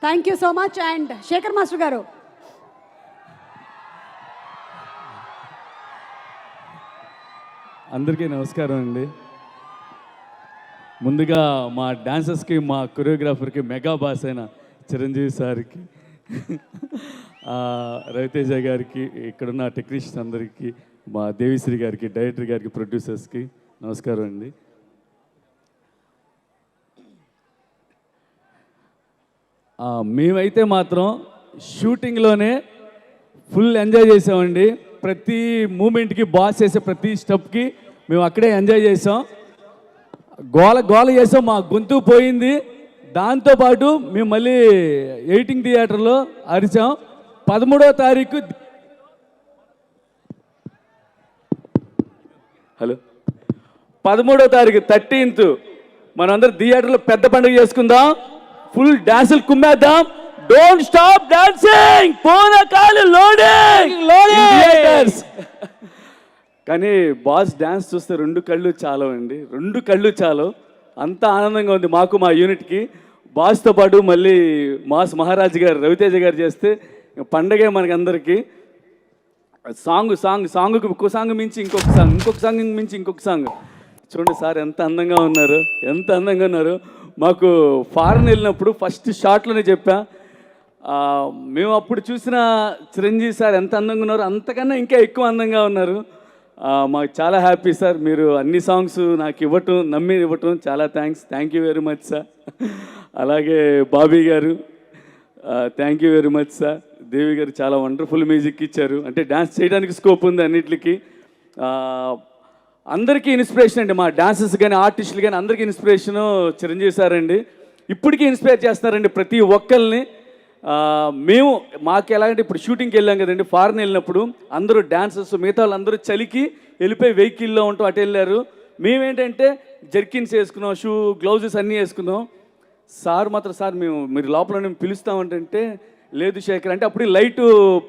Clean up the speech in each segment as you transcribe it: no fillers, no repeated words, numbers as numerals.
Thank you so much. And Shekhar master garu. అందరికీ నమస్కారం అండి. ముందుగా మా డాన్సర్స్కి, మా కొరియోగ్రాఫర్కి, మెగా బాస్ అయిన చిరంజీవి సార్కి, రవితేజ గారికి, ఇక్కడున్న టెక్నీషియన్స్ అందరికీ, మా దేవిశ్రీ గారికి, డైరెక్టర్ గారికి, ప్రొడ్యూసర్స్కి నమస్కారం అండి. మేమైతే మాత్రం షూటింగ్లోనే ఫుల్ ఎంజాయ్ చేసామండి. ప్రతి మూమెంట్కి, బాస్ చేసే ప్రతి స్టెప్కి మేము అక్కడే ఎంజాయ్ చేసాం. గోల గోల చేసాం, మా గొంతు పోయింది. దాంతోపాటు మేము మళ్ళీ ఎడిటింగ్ థియేటర్లో అరిచాం. 13వ తారీఖు హలో 13వ తారీఖు 13th మనందరం థియేటర్లో పెద్ద పండుగ చేసుకుందాం. ఫుల్ డాన్సులు కుమ్మేద్దాం. డోంట్ స్టాప్ డాన్సింగ్, పోనకాలు లోడింగ్. కానీ బాస్ డ్యాన్స్ చూస్తే 2 కళ్ళు చాలు అండి, 2 కళ్ళు చాలు. అంత ఆనందంగా ఉంది మాకు, మా యూనిట్కి. బాస్తో పాటు మళ్ళీ మాస్ మహారాజ్ గారు, రవితేజ గారు చేస్తే పండగే మనకందరికీ. సాంగ్కి ఒక్క సాంగ్ మించి ఇంకొక సాంగ్ మించి ఇంకొక సాంగ్. చూడండి సార్ ఎంత అందంగా ఉన్నారు, ఎంత అందంగా ఉన్నారు. మాకు ఫారెన్ వెళ్ళినప్పుడు ఫస్ట్ షాట్లోనే చెప్పా, మేము అప్పుడు చూసిన చిరంజీవి సార్ ఎంత అందంగా ఉన్నారు, అంతకన్నా ఇంకా ఎక్కువ అందంగా ఉన్నారు. మాకు చాలా హ్యాపీ సార్, మీరు అన్ని సాంగ్స్ నాకు ఇవ్వటం, నమ్మి ఇవ్వటం చాలా thank you very much sir. అలాగే Bobby garu, thank you very much sir. Devi garu చాలా వండర్ఫుల్ మ్యూజిక్ ఇచ్చారు. అంటే డ్యాన్స్ చేయడానికి స్కోప్ ఉంది అన్నిటికీ. అందరికీ ఇన్స్పిరేషన్ అండి, మా డాన్సర్స్ కానీ, ఆర్టిస్టులు కానీ అందరికీ ఇన్స్పిరేషను చిరంజీవి సార్ అండి. ఇప్పటికీ ఇన్స్పైర్ చేస్తున్నారండి ప్రతి ఒక్కరిని. మేము మాకు ఎలాగంటే ఇప్పుడు షూటింగ్కి వెళ్ళాం కదండి, ఫారెన్ వెళ్ళినప్పుడు అందరూ డాన్సర్స్, మిగతా వాళ్ళు అందరూ చలికి వెళ్ళిపోయి వెహికల్లో ఉంటాం, అటు వెళ్ళారు. మేమేంటంటే జర్కిన్స్ వేసుకున్నాం, షూ, గ్లౌజెస్ అన్నీ వేసుకున్నాం. సార్ మాత్రం, సార్ మీరు లోపల మేము పిలుస్తామంటే, లేదు శేఖర్ అంటే అప్పుడు లైట్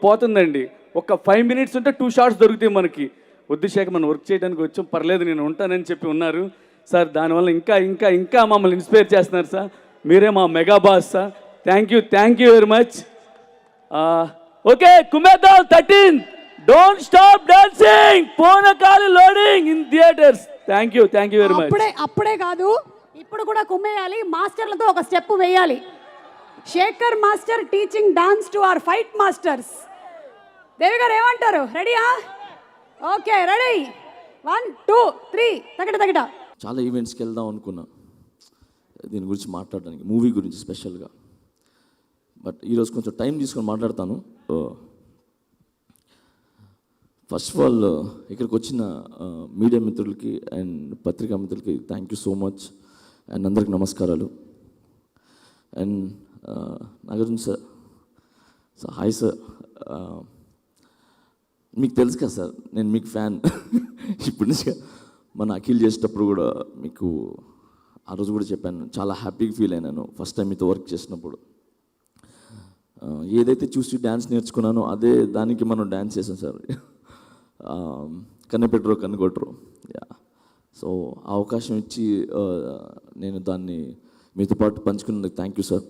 పోతుందండి, ఒక 5 minutes ఉంటే 2 shots దొరుకుతాయి మనకి. వద్దు శేఖర్, మనం వర్క్ చేయడానికి వచ్చాం, పర్లేదు నేను ఉంటానని చెప్పి ఉన్నారు సార్. దానివల్ల ఇంకా ఇంకా ఇంకా మమ్మల్ని ఇన్స్పైర్ చేస్తున్నారు సార్. మీరే మా mega boss sir. Thank you very much. Okay, కుమ్మేద్దాం 13th. డోంట్ స్టాప్ డాన్సింగ్, పోనకాలు loading in theatres. Thank you very much. అప్పుడే కాదు, ఇప్పుడు కూడా కుమ్మేయాలి. మాస్టర్లతో ఒక స్టెప్ వేయాలి. Shekhar master teaching dance to our fight masters. Devi garu ఏమంటారు? రెడీయా? Okay, ready. 1 2 3 తగట. చాలా ఈవెంట్స్కి వెళ్దాం అనుకున్నా దీని గురించి మాట్లాడడానికి, మూవీ గురించి స్పెషల్గా. బట్ ఈరోజు కొంచెం టైం తీసుకొని మాట్లాడతాను. ఫస్ట్ ఆఫ్ ఆల్ ఇక్కడికి వచ్చిన మీడియా మిత్రులకి అండ్ పత్రికా మిత్రులకి thank you so much. And అందరికి నమస్కారాలు. And Nagarjuna sir, hi sir. మీకు తెలుసు కదా సార్, నేను మీకు ఫ్యాన్. ఇప్పటి నుంచి మన అఖిల్ చేసేటప్పుడు కూడా మీకు ఆ రోజు కూడా చెప్పాను, చాలా హ్యాపీగా ఫీల్ అయినాను ఫస్ట్ టైం మీతో వర్క్ చేసినప్పుడు. ఏదైతే చూసి డ్యాన్స్ నేర్చుకున్నానో అదే దానికి మనం డ్యాన్స్ చేసాం సార్. కన్ను పెట్టరు కన్ను కొట్టరు. సో ఆ అవకాశం ఇచ్చి నేను దాన్ని మీతో పాటు పంచుకున్నందుకు థ్యాంక్ యూ సార్.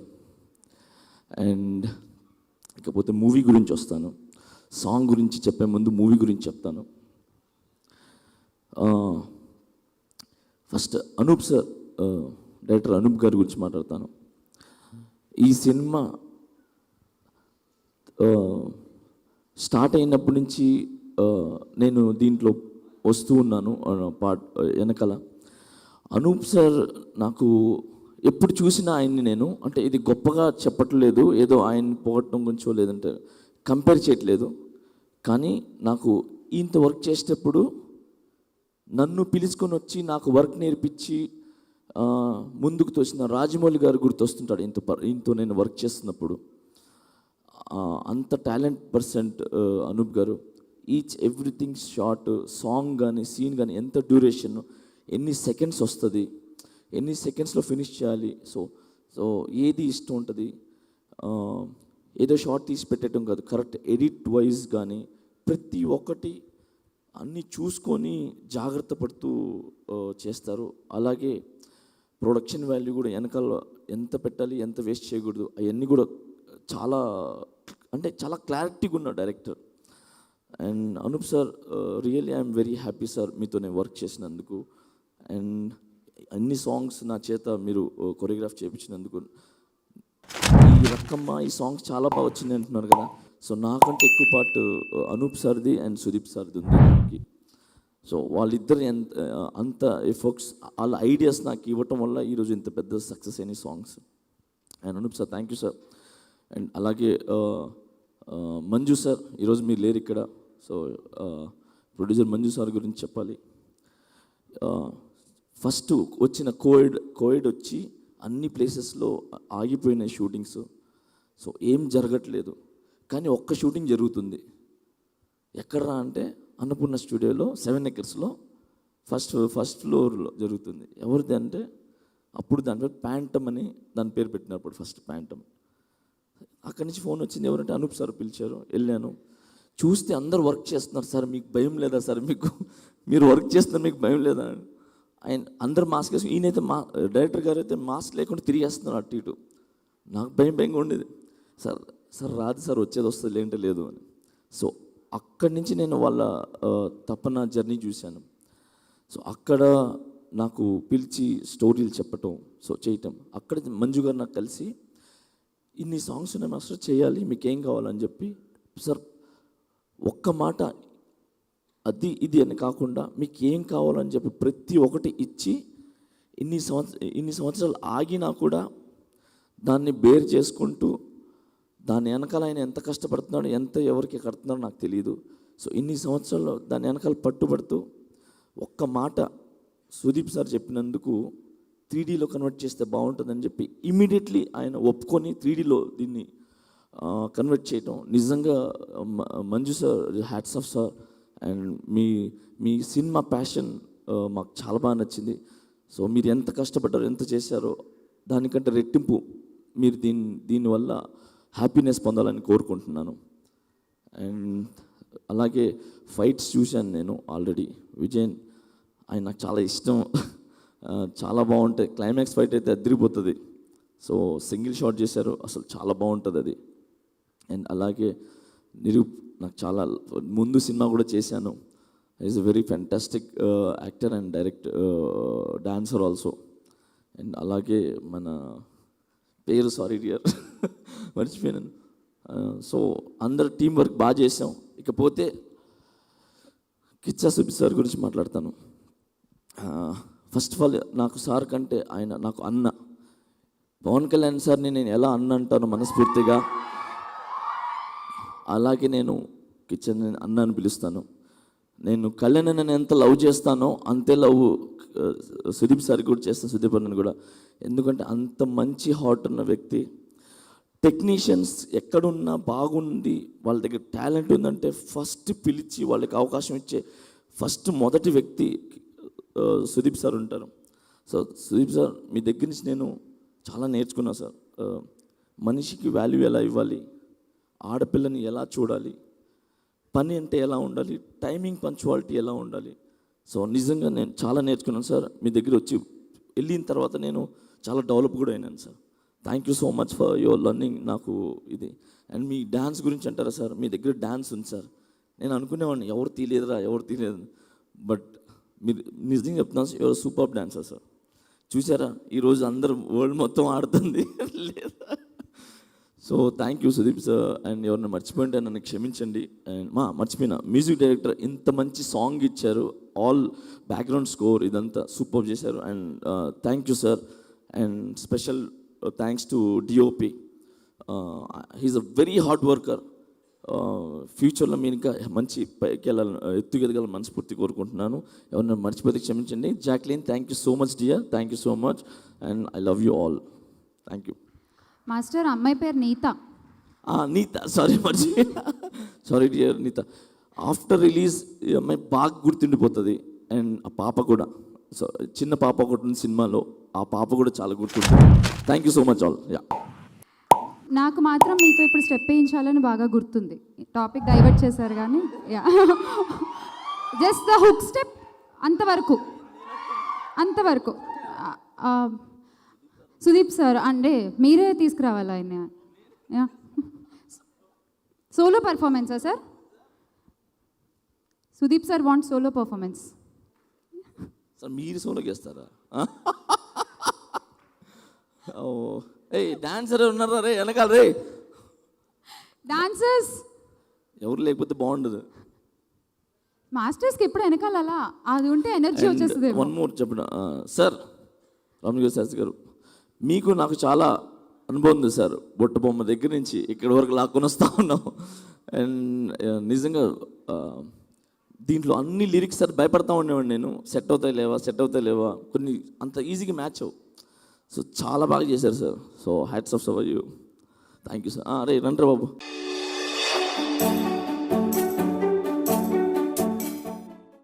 అండ్ ఇకపోతే మూవీ గురించి వస్తాను. సాంగ్ గురించి చెప్పే ముందు మూవీ గురించి చెప్తాను. First Anoop sir, director Anoop గారి గురించి మాట్లాడతాను. ఈ సినిమా స్టార్ట్ అయినప్పటి నుంచి నేను దీంట్లో వస్తూ ఉన్నాను వెనకాల. అనూప్ సార్ నాకు ఎప్పుడు చూసినా ఆయన్ని నేను, అంటే ఇది గొప్పగా చెప్పట్లేదు, ఏదో ఆయన్ని పోగొట్టడం గురించో లేదంటే కంపేర్ చేయట్లేదు, కానీ నాకు ఇంత వర్క్ చేసేటప్పుడు నన్ను పిలుచుకొని వచ్చి నాకు వర్క్ నేర్పించి ముందుకు తోసిన రాజమౌళి గారు గుర్తొస్తుంటాడు ఇంతో నేను వర్క్ చేస్తున్నప్పుడు. అంత టాలెంట్ పర్సెంట్ అనూప్ గారు. ఈచ్ ఎవ్రీథింగ్ షార్ట్, సాంగ్ కానీ సీన్ కానీ ఎంత డ్యూరేషన్, ఎన్ని సెకండ్స్ వస్తుంది, ఎన్ని సెకండ్స్లో ఫినిష్ చేయాలి, సో ఏది ఇష్టం ఉంటుంది. ఏదో షార్ట్ తీసి పెట్టడం కాదు, కరెక్ట్ ఎడిట్ వైజ్ కానీ ప్రతి ఒక్కటి అన్నీ చూసుకొని జాగ్రత్త పడుతూ చేస్తారు. అలాగే ప్రొడక్షన్ వాల్యూ కూడా వెనకాల ఎంత పెట్టాలి ఎంత వేస్ట్ చేయకూడదు అవన్నీ కూడా చాలా అంటే చాలా క్లారిటీగా ఉన్నాడు director. And Anoop sir really I'm very happy sir మీతో నేను వర్క్ చేసినందుకు. అండ్ అన్ని సాంగ్స్ నా చేత మీరు కొరియోగ్రాఫ్ చేయించినందుకు. ఈ రకమ్మ ఈ సాంగ్స్ చాలా బాగా వచ్చింది అంటున్నారు కదా, సో నాకంటే ఎక్కువ పార్ట్ అనూప్ సార్ది అండ్ సుదీప్ సార్ది ఉంది దానికి. సో వాళ్ళిద్దరు అంత ఎఫర్ట్స్ వాళ్ళ ఐడియాస్ నాకు ఇవ్వటం వల్ల ఈరోజు ఇంత పెద్ద సక్సెస్ అయిన songs. And Anoop sir thank you sir. And అలాగే మంజు సార్, ఈరోజు మీరు లేరు ఇక్కడ, సో ప్రొడ్యూసర్ మంజు సార్ గురించి చెప్పాలి. ఫస్ట్ వచ్చిన కోవిడ్ వచ్చి అన్ని ప్లేసెస్లో ఆగిపోయిన షూటింగ్స్, సో ఏం జరగట్లేదు, కానీ ఒక్క షూటింగ్ జరుగుతుంది. ఎక్కడరా అంటే అన్నపూర్ణ స్టూడియోలో 7 acres ఫస్ట్ ఫ్లోర్లో జరుగుతుంది. ఎవరిది అంటే అప్పుడు దాని పేరు ప్యాంటమ్ అని దాని పేరు పెట్టినప్పుడు ఫస్ట్ ప్యాంటమ్. అక్కడి నుంచి ఫోన్ వచ్చింది, ఎవరంటే అనూప్ సార్ పిలిచారు. వెళ్ళాను, చూస్తే అందరు వర్క్ చేస్తున్నారు. సార్ మీకు భయం లేదా సార్, మీరు వర్క్ చేస్తున్నారు మీకు భయం లేదా? ఆయన అందరు మాస్క్ వేసుకుని, ఈయనైతే డైరెక్టర్ గారు అయితే మాస్క్ లేకుండా తిరిగేస్తున్నారు అటు ఇటు. నాకు భయంగా ఉండేది. సార్ రాదు సార్, వచ్చేది వస్తుంది లేదంటే లేదు అని. సో అక్కడి నుంచి నేను వాళ్ళ తపన జర్నీ చూశాను. సో అక్కడ నాకు పిలిచి స్టోరీలు చెప్పటం, సో చేయటం. అక్కడ మంజు గారు నాకు కలిసి ఇన్ని సాంగ్స్ ఉన్నాయి మాస్టర్ చేయాలి, మీకేం కావాలని చెప్పి, సార్ ఒక్క మాట అది ఇది అని కాకుండా మీకు ఏం కావాలని చెప్పి ప్రతి ఒక్కటి ఇచ్చి ఇన్ని సంవత్సరాలు ఆగినా కూడా దాన్ని బేర్ చేసుకుంటూ దాని వెనకాల ఆయన ఎంత కష్టపడుతున్నాడో ఎంత ఎవరికి కడుతున్నాడో నాకు తెలియదు. సో ఇన్ని సంవత్సరాల్లో దాని వెనకాల పట్టుబడుతూ ఒక్క మాట సుదీప్ సార్ చెప్పినందుకు 3Dలో కన్వర్ట్ చేస్తే బాగుంటుందని చెప్పి ఇమీడియట్లీ ఆయన ఒప్పుకొని 3Dలో దీన్ని కన్వర్ట్ చేయటం నిజంగా Manju sir hats off sir. And me cinema passion మాకు చాలా బాగా నచ్చింది. సో మీరు ఎంత కష్టపడ్డారో ఎంత చేశారో దానికంటే రెట్టింపు మీరు దీనివల్ల హ్యాపీనెస్ పొందాలని కోరుకుంటున్నాను. అండ్ అలాగే ఫైట్స్ చూశాను నేను ఆల్రెడీ. విజయన్ ఆయన నాకు చాలా ఇష్టం, చాలా బాగుంటాయి. క్లైమాక్స్ ఫైట్ అయితే అదిరిపోతుంది. సో సింగిల్ షాట్ చేశారు, అసలు చాలా బాగుంటుంది అది. అండ్ అలాగే నాకు చాలా ముందు సినిమా కూడా చేశాను. Is a very fantastic actor and dancer also. And అలాగే మన పేరు సారీ డియర్ మర్చిపోయాను. సో అందరు టీం వర్క్ బాగా చేసాం. ఇకపోతే కిచ్చా సుబ్బి సార్ గురించి మాట్లాడతాను. ఫస్ట్ ఆఫ్ ఆల్ నాకు సార్ కంటే ఆయన నాకు అన్న. పవన్ కళ్యాణ్ సార్ని నేను ఎలా అన్న అంటాను మనస్ఫూర్తిగా, అలాగే నేను కిచెన్ అన్న అని పిలుస్తాను. నేను కళ్యాణ్ నేను ఎంత లవ్ చేస్తానో అంతే లవ్ సుదీప్ సార్ కూడా చేస్తాను, సుదీప్ అన్నని కూడా. ఎందుకంటే అంత మంచి హార్ట్ ఉన్న వ్యక్తి. టెక్నీషియన్స్ ఎక్కడున్నా బాగుంది, వాళ్ళ దగ్గర టాలెంట్ ఉందంటే ఫస్ట్ పిలిచి వాళ్ళకి అవకాశం ఇచ్చే మొదటి వ్యక్తి సుదీప్ సార్ ఉంటారు. సో సుదీప్ సార్ మీ దగ్గర నుంచి నేను చాలా నేర్చుకున్నాను సార్. మనిషికి వాల్యూ ఎలా ఇవ్వాలి, ఆడపిల్లని ఎలా చూడాలి, పని అంటే ఎలా ఉండాలి, టైమింగ్ పంచువాలిటీ ఎలా ఉండాలి. సో నిజంగా నేను చాలా నేర్చుకున్నాను సార్. మీ దగ్గర వచ్చి వెళ్ళిన తర్వాత నేను చాలా డెవలప్ కూడా అయినాను sir. Thank you so much for your learning నాకు ఇది. అండ్ మీ డ్యాన్స్ గురించి అంటారా సార్, మీ దగ్గర డ్యాన్స్ ఉంది సార్. నేను అనుకునేవాడిని ఎవరు తీయలేదు, బట్ మీరు నిజంగా చెప్తున్నాను, యువర్ సూపర్ డాన్సర్ సార్. చూసారా ఈరోజు అందరూ వరల్డ్ మొత్తం ఆడుతుంది లేదా? So thank you Sudeep sir. And ఎవరిని మర్చిపోయింటే నన్ను క్షమించండి. అండ్ మర్చిపోయినా మ్యూజిక్ డైరెక్టర్ ఇంత మంచి సాంగ్ ఇచ్చారు, ఆల్ బ్యాక్గ్రౌండ్ స్కోర్ ఇదంతా సూపర్ చేశారు. And thank you sir. And special thanks to DOP. He's a very hard worker. ఫ్యూచర్లో మీరు ఇంకా మంచి పైకి ఎత్తుకెదగాలని మనస్ఫూర్తి కోరుకుంటున్నాను. ఎవరైనా మర్చిపోతే క్షమించండి. Jacqueline thank you so much dear, thank you so much. And I love you all. Thank you. Master అమ్మాయి పేరు Neeta. Neeta, sorry dear Neeta. After release ఈ అమ్మాయి బాగా గుర్తుండిపోతుంది. అండ్ ఆ పాప కూడా, సో చిన్న పాప ఒకటి ఉంది సినిమాలో, ఆ పాప కూడా చాలా గుర్తుంటుంది. Thank you so much all. Yeah, నాకు మాత్రం మీతో ఇప్పుడు స్టెప్ వేయించాలని బాగా గుర్తుంది. టాపిక్ డైవర్ట్ చేశారు కానీ yeah, just the hook step అంతవరకు. సుదీప్ సార్ అంటే మీరే తీసుకురావాలి ఆయన. యా సోలో పర్ఫార్మెన్సా sir? Sudeep sir want solo performance. Sir మీరు సోలోకి వేస్తారా? ఓ ఏ డాన్సర్ ఉన్నారా రే వెనకాల రే? డాన్సర్స్ ఎవరు లేకపోతే బాగుండదు. మాస్టర్స్కి ఎప్పుడు వెనకాల అలా అది ఉంటే ఎనర్జీ వచ్చేస్తుంది. వన్ మోర్ చెప్పిన సార్, రామజోగి శాస్త్రి గారు, మీకు నాకు చాలా అనుభవం ఉంది సార్. బొట్ట బొమ్మ దగ్గర నుంచి ఇక్కడి వరకు లాక్కొని వస్తూ ఉన్నాం. అండ్ నిజంగా దీంట్లో అన్ని లిరిక్స్ సార్ భయపడతా ఉండేవాడిని నేను, సెట్ అవుతాయి లేవా కొన్ని అంత ఈజీగా మ్యాచ్ అవ్వు. సో చాలా బాగా చేశారు sir. So hats off for you. Thank you sir. రే రండి బాబు.